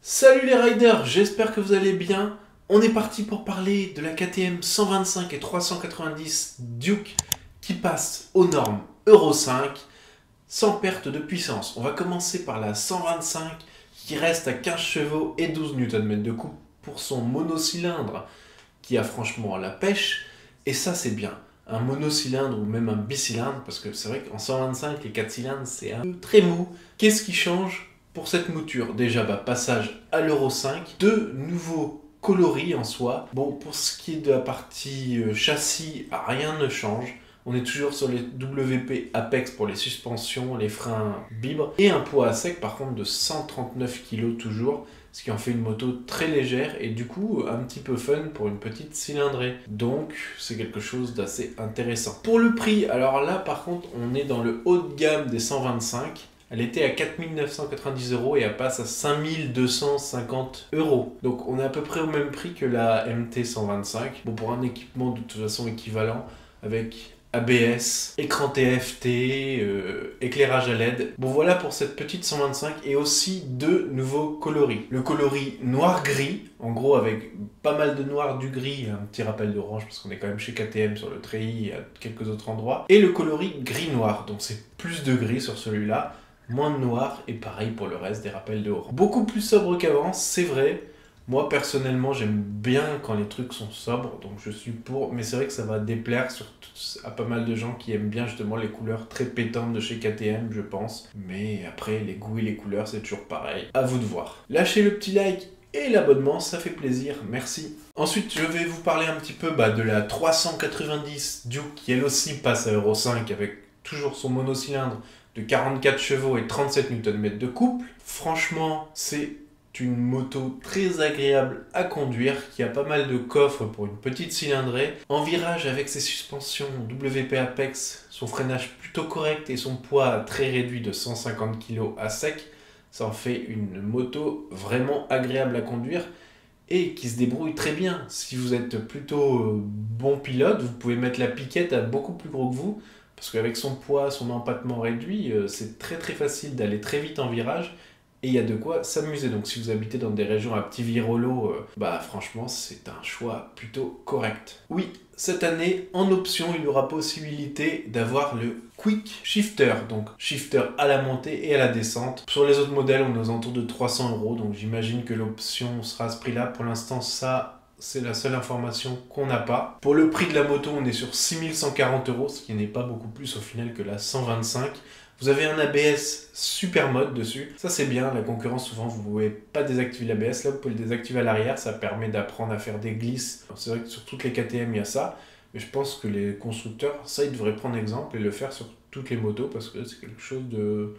Salut les riders, j'espère que vous allez bien. On est parti pour parler de la KTM 125 et 390 Duke qui passe aux normes Euro 5 sans perte de puissance. On va commencer par la 125 qui reste à 15 chevaux et 12 Nm de couple pour son monocylindre qui a franchement la pêche. Et ça c'est bien, un monocylindre ou même un bicylindre, parce que c'est vrai qu'en 125 les 4 cylindres c'est un peu très mou. Qu'est-ce qui change pour cette mouture? Déjà, passage à l'Euro 5, deux nouveaux coloris en soi. Bon, pour ce qui est de la partie châssis, rien ne change. On est toujours sur les WP Apex pour les suspensions, les freins Bibre. Et un poids à sec par contre de 139 kg toujours, ce qui en fait une moto très légère et du coup un petit peu fun pour une petite cylindrée. Donc c'est quelque chose d'assez intéressant. Pour le prix, alors là par contre on est dans le haut de gamme des 125. Elle était à 4 990 € et elle passe à 5 250 €. Donc on est à peu près au même prix que la MT 125. Bon, pour un équipement de toute façon équivalent avec ABS, écran TFT, éclairage à LED. Bon voilà pour cette petite 125 et aussi deux nouveaux coloris. Le coloris noir-gris, en gros avec pas mal de noir, du gris, un petit rappel d'orange parce qu'on est quand même chez KTM sur le treillis et à quelques autres endroits. Et le coloris gris-noir, donc c'est plus de gris sur celui-là. Moins de noir et pareil pour le reste des rappels de orange. Beaucoup plus sobre qu'avant, c'est vrai. Moi personnellement j'aime bien quand les trucs sont sobres, donc je suis pour, mais c'est vrai que ça va déplaire à pas mal de gens qui aiment bien justement les couleurs très pétantes de chez KTM, je pense. Mais après les goûts et les couleurs c'est toujours pareil, à vous de voir. Lâchez le petit like et l'abonnement, ça fait plaisir, merci. Ensuite je vais vous parler un petit peu de la 390 Duke qui elle aussi passe à Euro 5 avec toujours son monocylindre de 44 chevaux et 37 Nm de couple. Franchement, c'est une moto très agréable à conduire, qui a pas mal de coffres pour une petite cylindrée. En virage avec ses suspensions WP Apex, son freinage plutôt correct et son poids très réduit de 150 kg à sec, ça en fait une moto vraiment agréable à conduire et qui se débrouille très bien. Si vous êtes plutôt bon pilote, vous pouvez mettre la piquette à beaucoup plus gros que vous, parce qu'avec son poids, son empattement réduit, c'est très facile d'aller très vite en virage et il y a de quoi s'amuser. Donc si vous habitez dans des régions à petit virolo, franchement c'est un choix plutôt correct. Oui, cette année, en option, il y aura possibilité d'avoir le Quick Shifter, donc shifter à la montée et à la descente. Sur les autres modèles, on est aux alentours de 300 €, donc j'imagine que l'option sera à ce prix-là. Pour l'instant, ça, c'est la seule information qu'on n'a pas. Pour le prix de la moto, on est sur 6 140 €, ce qui n'est pas beaucoup plus au final que la 125. Vous avez un ABS super mode dessus. Ça c'est bien, la concurrence souvent vous ne pouvez pas désactiver l'ABS. Là vous pouvez le désactiver à l'arrière, ça permet d'apprendre à faire des glisses. C'est vrai que sur toutes les KTM il y a ça. Mais je pense que les constructeurs, ça ils devraient prendre exemple et le faire sur toutes les motos parce que c'est quelque chose de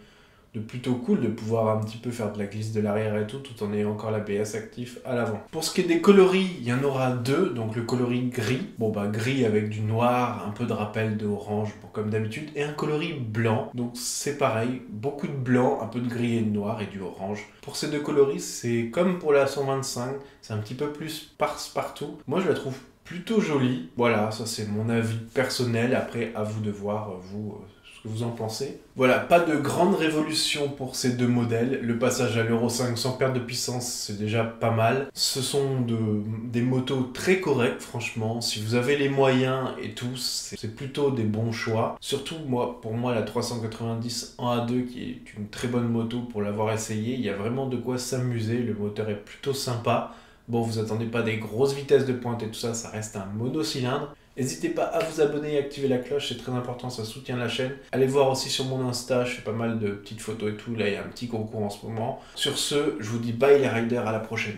plutôt cool de pouvoir un petit peu faire de la glisse de l'arrière et tout en ayant encore l'ABS actif à l'avant. Pour ce qui est des coloris, il y en aura deux, donc le coloris gris, gris avec du noir, un peu de rappel d'orange comme d'habitude, et un coloris blanc, donc c'est pareil, beaucoup de blanc, un peu de gris et de noir et du orange. Pour ces deux coloris, c'est comme pour la 125, c'est un petit peu plus partout. Moi je la trouve plutôt jolie. Voilà, ça c'est mon avis personnel, après à vous de voir, vous, ce que vous en pensez. Voilà, pas de grande révolution pour ces deux modèles. Le passage à l'Euro 5 sans perte de puissance, c'est déjà pas mal. Ce sont des motos très correctes, franchement. Si vous avez les moyens et tout, c'est plutôt des bons choix. Surtout, pour moi, la 390 en A2, qui est une très bonne moto pour l'avoir essayé. Il y a vraiment de quoi s'amuser. Le moteur est plutôt sympa. Bon, vous attendez pas des grosses vitesses de pointe et tout ça, ça reste un monocylindre. N'hésitez pas à vous abonner et activer la cloche, c'est très important, ça soutient la chaîne. Allez voir aussi sur mon Insta, je fais pas mal de petites photos et tout, là il y a un petit concours en ce moment. Sur ce, je vous dis bye les riders, à la prochaine.